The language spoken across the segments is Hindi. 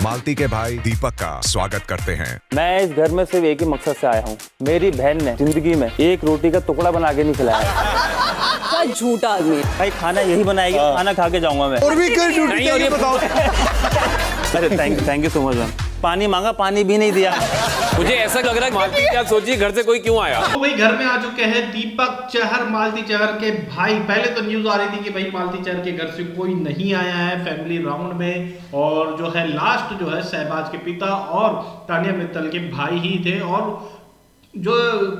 मालती के भाई दीपक का स्वागत करते हैं। मैं इस घर में सिर्फ एक ही मकसद से आया हूँ। मेरी बहन ने जिंदगी में एक रोटी का टुकड़ा बना के नहीं खिलाया। झूठा आदमी भाई खाना यही बनाएगी, खाना खा के जाऊंगा मैं। और भी कोई झूठ नहीं, और ये बताओ। अरे thank you so much ma'am. पानी मांगा, पानी भी नहीं दिया। मुझे ऐसा लग रहा है मालती क्या सोची घर से कोई क्यों आया। तो भाई घर में आ चुके हैं दीपक चहर, मालती चहर के भाई। पहले तो न्यूज आ रही थी कि भाई मालती चहर के घर से कोई नहीं आया है फैमिली राउंड में, और जो है लास्ट जो है शहबाज के पिता और तानिया मित्तल के भाई ही थे। और जो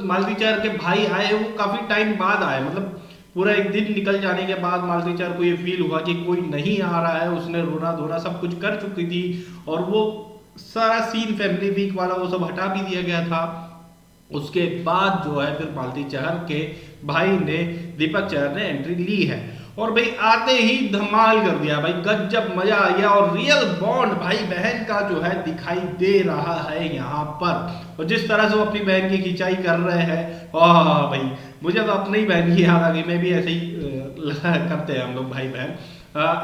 मालती चहर के भाई आए वो काफी टाइम बाद आए, मतलब पूरा एक दिन निकल जाने के बाद मालती चहर को ये फील हुआ कि कोई नहीं आ रहा है। उसने रोना धोना सब कुछ कर चुकी थी और वो सारा सीन फैमिली वीक वाला वो सब हटा भी दिया गया था। उसके बाद जो है फिर मालती चहर के भाई ने, दीपक चहर ने एंट्री ली है और भाई आते ही धमाल कर दिया भाई, गजब मजा आ गया। और रियल बॉन्ड भाई बहन का जो है दिखाई दे रहा है यहाँ पर। और जिस तरह से वो अपनी बहन की खिंचाई कर रहे हैं, वाह भाई मुझे तो अपनी ही बहन की याद आ गई। मैं भी ऐसे ही करते हैं हम लोग भाई बहन,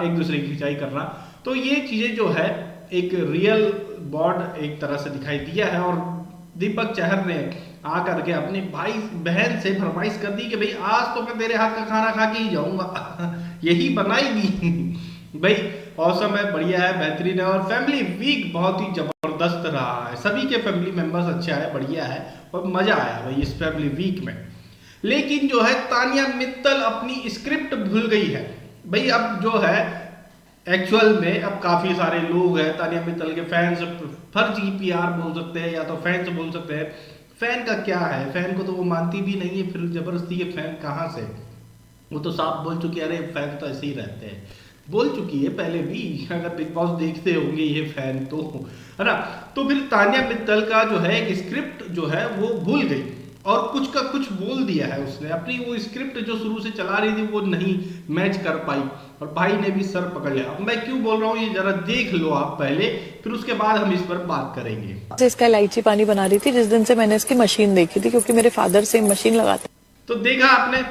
एक दूसरे की खिंचाई करना। तो ये चीजें जो है एक रियल बॉन्ड एक तरह से दिखाई दिया है। और दीपक चहर ने आकर के अपनी भाई बहन से फरमाइश कर दी कि भाई आज तो मैं तेरे हाथ का खाना खा के ही जाऊंगा। यही बनाएगी भाई। औसम है, बढ़िया है, बेहतरीन है। और फैमिली वीक बहुत ही जबरदस्त रहा है। सभी के फैमिली मेंबर्स अच्छे आए, बढ़िया है और मजा आया भाई इस फैमिली वीक में। लेकिन जो है तानिया मित्तल अपनी स्क्रिप्ट भूल गई है भाई। अब जो है एक्चुअल में अब काफी सारे लोग हैं तानिया मित्तल के फैंस, फर्जी पीआर बोल सकते हैं या तो फैंस बोल सकते हैं। फैन का क्या है, फैन को तो वो मानती भी नहीं है, फिर जबरदस्ती के फैन कहाँ से। वो तो साफ बोल चुकी है, अरे फैन तो ऐसे ही रहते हैं, बोल चुकी है पहले भी। अगर बिग बॉस देखते होंगे ये फैन तो, है ना। तो फिर तानिया मित्तल का जो है एक स्क्रिप्ट जो है वो भूल गई और कुछ का कुछ बोल दिया है उसने। अपनी वो स्क्रिप्ट जो शुरू से चला रही थी वो नहीं मैच कर पाई और भाई ने भी सर पकड़ लिया। अब मैं क्यों बोल रहा हूँ ये जरा देख लो आप पहले, फिर उसके बाद हम इस पर बात करेंगे। इसका इलायची पानी बना रही थी जिस दिन से मैंने इसकी मशीन देखी थी, क्योंकि मेरे फादर से मशीन लगाते। तो देखा आपने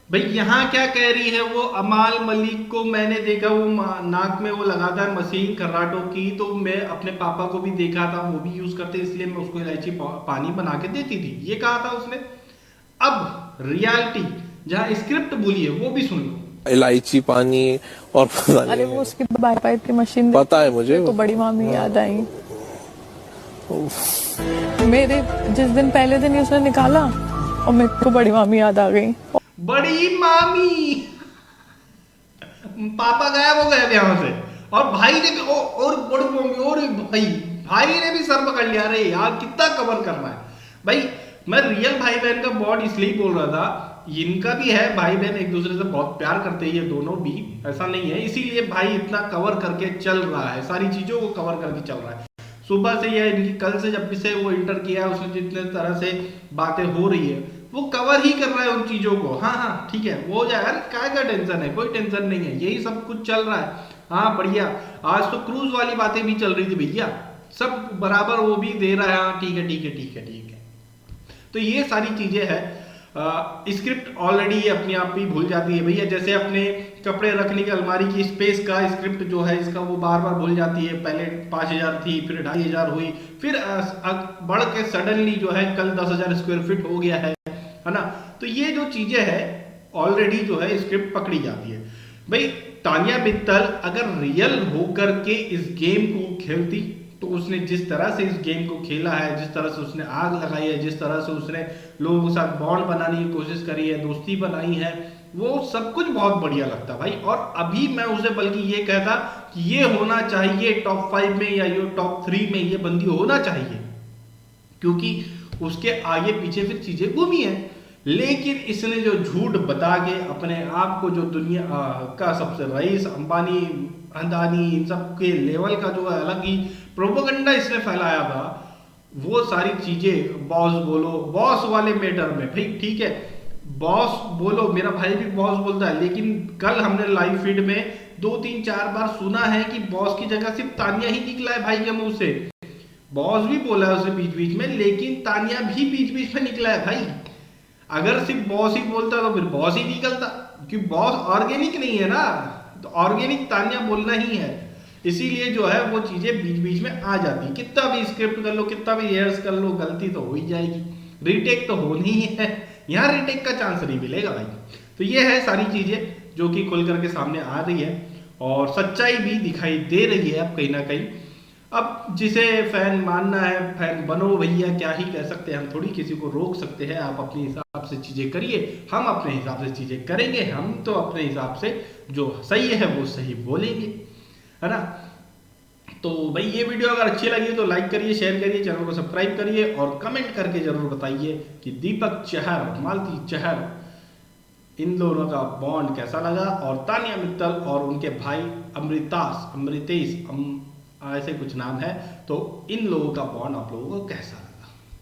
भाई यहाँ क्या कह रही है वो। अमाल मलिक को मैंने देखा वो नाक में वो लगाता है मशीन कराटो की, तो मैं अपने पापा को भी देखा था वो भी यूज करते, इसलिए मैं उसको इलायची पानी बना के देती थी, ये कहा था उसने। अब रियलिटी जहाँ स्क्रिप्ट भूली है वो भी सुन लो। इलायची पानी और अरे वो उसकी बाईपाइप की मशीन पता है मुझे, तो बड़ी मामी याद आई मेरे। जिस दिन पहले दिन ही उसने निकाला और मेरे को बड़ी मामी याद आ गई। बड़ी मामी, पापा गायब हो गए यहाँ से और भाई ने भी और बड़ी मामी और भाई ने भी सर पकड़ लिया। अरे यार कितना कवर करना है भाई। मैं रियल भाई बहन का बॉन्ड इसलिए बोल रहा था, इनका भी है, भाई बहन एक दूसरे से बहुत प्यार करते हैं ये दोनों भी, ऐसा नहीं है। इसीलिए भाई इतना कवर करके चल रहा है, सारी चीजों को कवर करके चल रहा है। सुबह से या इनकी कल से जब से वो इंटर किया है उसने जितने तरह से बातें हो रही है वो कवर ही कर रहा है उन चीजों को। हाँ ठीक है, वो हो जाएगा, क्या का टेंशन है, कोई टेंशन नहीं है, यही सब कुछ चल रहा है। हाँ बढ़िया, आज तो क्रूज वाली बातें भी चल रही थी भैया, सब बराबर वो भी दे रहा है। हाँ ठीक है ठीक है ठीक है ठीक है। तो ये सारी चीजें हैं। स्क्रिप्ट ऑलरेडी अपने आप ही भूल जाती है भैया। जैसे अपने कपड़े रखने की अलमारी की स्पेस का स्क्रिप्ट जो है इसका वो बार बार भूल जाती है। पहले 5000 थी, फिर 2500 हुई, फिर बढ़ के सडनली जो है कल 10,000 स्क्वायर फीट हो गया है ना। तो ये जो चीजें है ऑलरेडी जो है स्क्रिप्ट पकड़ी जाती है भाई। तानिया मित्तल अगर रियल होकर के इस गेम को खेलती तो उसने जिस तरह से इस गेम को खेला है, जिस तरह से उसने आग लगाई है, जिस तरह से उसने लोगों के साथ बॉन्ड बनाने की कोशिश करी है, दोस्ती बनाई है, वो सब कुछ बहुत बढ़िया लगता भाई। और अभी मैं उसे बल्कि ये कहता कि ये होना चाहिए टॉप 5 में या ये टॉप 3 में ये बंदी होना चाहिए, क्योंकि उसके आगे पीछे फिर चीजें घूमी है। लेकिन इसने जो झूठ बता के अपने आप को जो दुनिया का सबसे रईस, अंबानी, अदानी, इन सब के लेवल का जो है अलग ही प्रोपेगेंडा इसने फैलाया था, वो सारी चीजें बॉस बोलो, बॉस वाले मैटर में भाई ठीक है बॉस बोलो, मेरा भाई भी बॉस बोलता है, लेकिन कल हमने लाइव फीड में 2-3-4 बार सुना है कि बॉस की जगह सिर्फ तानिया ही निकला है भाई के मुंह से। बॉस भी बोला है उसे बीच बीच में, लेकिन तानिया भी बीच बीच में निकला है भाई। अगर सिर्फ बॉस ही बोलता तो फिर बॉस ही निकलता, क्योंकि बॉस ऑर्गेनिक नहीं है ना, तो ऑर्गेनिक तानिया बोलना ही है। इसीलिए जो है वो चीजें बीच बीच में आ जाती, कितना भी स्क्रिप्ट कर लो, कितना भी रिहर्स कर लो, गलती तो हो ही जाएगी, रीटेक तो होनी ही है, यहाँ रीटेक का चांस नहीं मिलेगा भाई। तो ये है सारी चीजें जो कि खुल करके सामने आ रही है और सच्चाई भी दिखाई दे रही है अब कहीं ना कहीं। अब जिसे फैन मानना है फैन बनो भैया, क्या ही कह सकते हैं, हम थोड़ी किसी को रोक सकते हैं। आप अपने हिसाब से चीजें करिए, हम अपने हिसाब से चीजें करेंगे, हम तो अपने हिसाब से जो सही है वो सही बोलेंगे, है ना। तो भाई ये वीडियो अगर अच्छी लगी तो लाइक करिए, शेयर करिए, चैनल को सब्सक्राइब करिए और कमेंट करके जरूर बताइए कि दीपक चहर, मालती चहर, इन दोनों का बॉन्ड कैसा लगा, और तानिया मित्तल और उनके भाई अमृतेश ऐसे कुछ नाम है, तो इन लोगों का बॉन्ड आप लोगों को कैसा लगा।